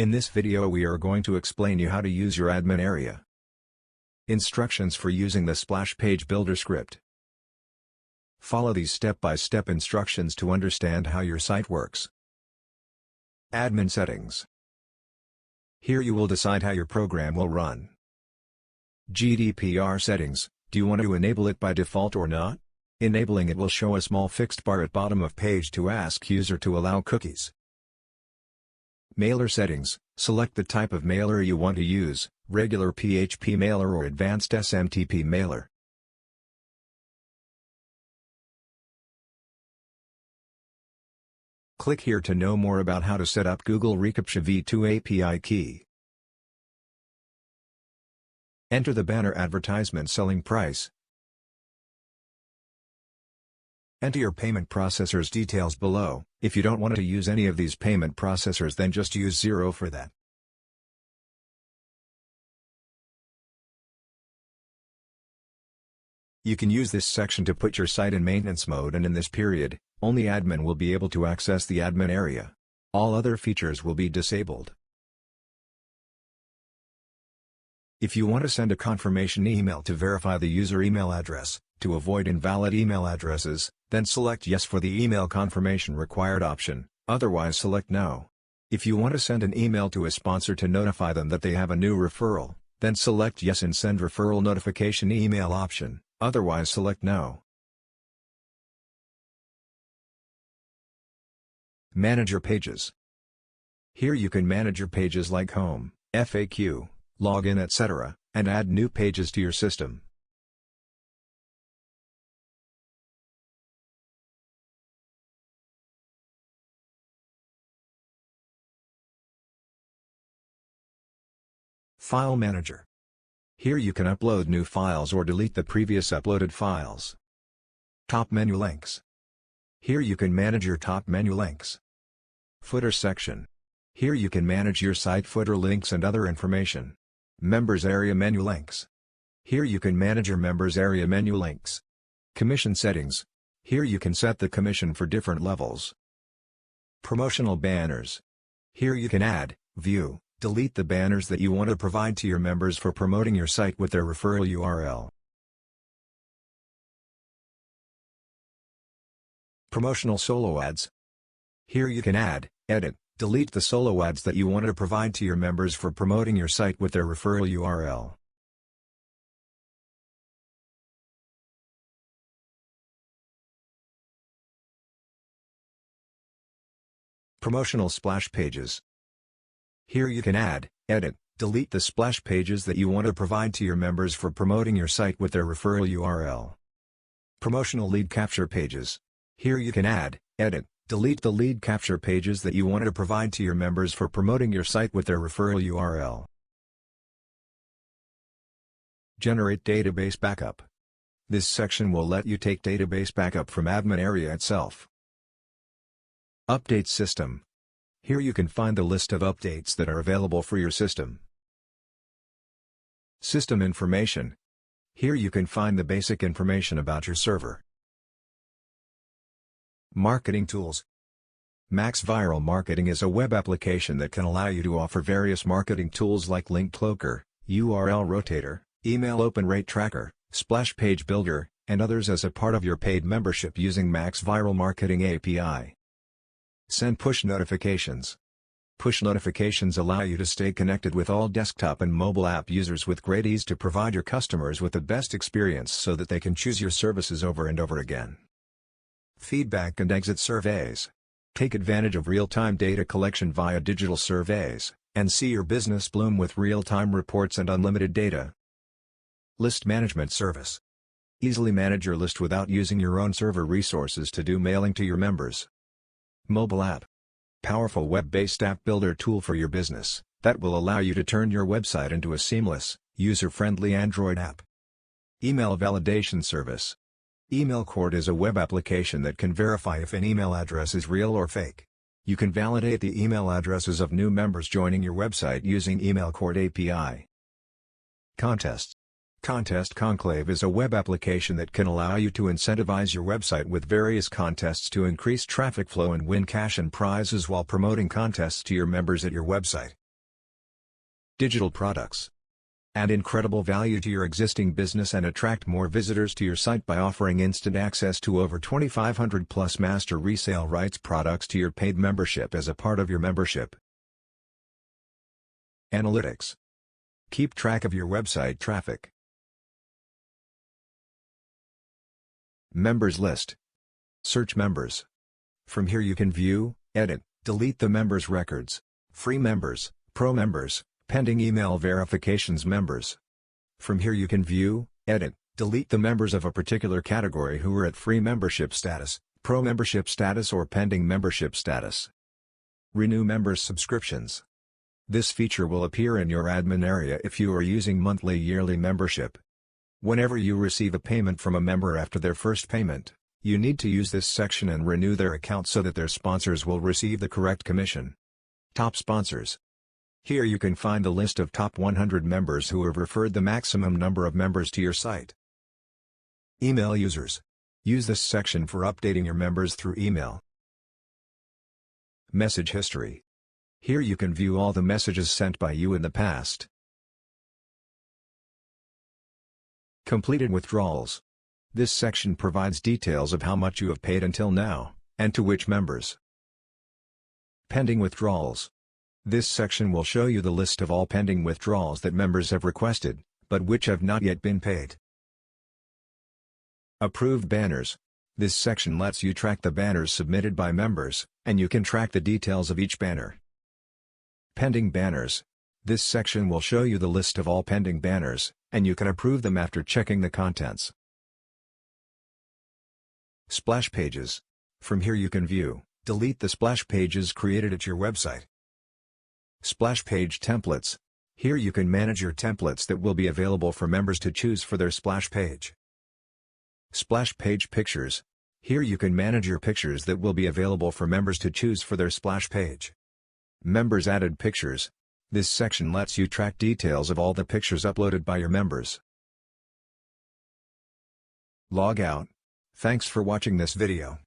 In this video we are going to explain you how to use your admin area. Instructions for using the splash page builder script. Follow these step-by-step instructions to understand how your site works. Admin settings. Here you will decide how your program will run. GDPR settings, do you want to enable it by default or not? Enabling it will show a small fixed bar at bottom of page to ask user to allow cookies. Mailer settings, select the type of mailer you want to use, regular PHP mailer or advanced SMTP mailer. Click here to know more about how to set up Google reCAPTCHA v2 API key. Enter the banner advertisement selling price. Enter your payment processor's details below. If you don't want to use any of these payment processors, then just use 0 for that. You can use this section to put your site in maintenance mode, and in this period, only admin will be able to access the admin area. All other features will be disabled. If you want to send a confirmation email to verify the user email address, to avoid invalid email addresses, then select Yes for the email confirmation required option, otherwise select No. If you want to send an email to a sponsor to notify them that they have a new referral, then select Yes and Send Referral Notification Email option, otherwise select No. Manage your pages. Here you can manage your pages like home, FAQ, login, etc., and add new pages to your system. File Manager. Here you can upload new files or delete the previous uploaded files. Top menu links. Here you can manage your top menu links. Footer section. Here you can manage your site footer links and other information. Members area menu links. Here you can manage your members area menu links. Commission settings. Here you can set the commission for different levels. Promotional banners. Here you can add, view, delete the banners that you want to provide to your members for promoting your site with their referral URL. Promotional solo ads. Here you can add, edit, delete the solo ads that you want to provide to your members for promoting your site with their referral URL. Promotional splash pages. Here you can add, edit, delete the splash pages that you want to provide to your members for promoting your site with their referral URL. Promotional lead capture pages. Here you can add, edit, delete the lead capture pages that you want to provide to your members for promoting your site with their referral URL. Generate database backup. This section will let you take database backup from admin area itself. Update system. Here you can find the list of updates that are available for your system. System information. Here you can find the basic information about your server. Marketing tools. Max Viral Marketing is a web application that can allow you to offer various marketing tools like Link Cloaker, URL Rotator, Email Open Rate Tracker, Splash Page Builder, and others as a part of your paid membership using Max Viral Marketing API. Send push notifications. Push notifications allow you to stay connected with all desktop and mobile app users with great ease to provide your customers with the best experience so that they can choose your services over and over again. Feedback and exit surveys. Take advantage of real-time data collection via digital surveys, and see your business bloom with real-time reports and unlimited data. List management service. Easily manage your list without using your own server resources to do mailing to your members. Mobile app. Powerful web-based app builder tool for your business, that will allow you to turn your website into a seamless, user-friendly Android app. Email validation service. EmailCourt is a web application that can verify if an email address is real or fake. You can validate the email addresses of new members joining your website using EmailCourt API. Contests. Contest Conclave is a web application that can allow you to incentivize your website with various contests to increase traffic flow and win cash and prizes while promoting contests to your members at your website. digital products. Add incredible value to your existing business and attract more visitors to your site by offering instant access to over 2,500 plus master resale rights products to your paid membership as a part of your membership. Analytics. Keep track of your website traffic. Members list. Search members. From here you can view, edit, delete the members' records, free members, pro members, pending email verifications members. From here you can view, edit, delete the members of a particular category who are at free membership status, pro membership status or pending membership status. Renew members' subscriptions. This feature will appear in your admin area if you are using monthly yearly membership. Whenever you receive a payment from a member after their first payment, you need to use this section and renew their account so that their sponsors will receive the correct commission. Top sponsors. Here you can find the list of top 100 members who have referred the maximum number of members to your site. Email users. Use this section for updating your members through email. Message history. Here you can view all the messages sent by you in the past. Completed withdrawals. This section provides details of how much you have paid until now, and to which members. Pending withdrawals. This section will show you the list of all pending withdrawals that members have requested, but which have not yet been paid. Approved banners. This section lets you track the banners submitted by members, and you can track the details of each banner. Pending banners. This section will show you the list of all pending banners, and you can approve them after checking the contents. Splash pages. From here you can view, delete the splash pages created at your website. Splash page templates. Here you can manage your templates that will be available for members to choose for their splash page. Splash page pictures. Here you can manage your pictures that will be available for members to choose for their splash page. Members added pictures. This section lets you track details of all the pictures uploaded by your members. Log out. Thanks for watching this video.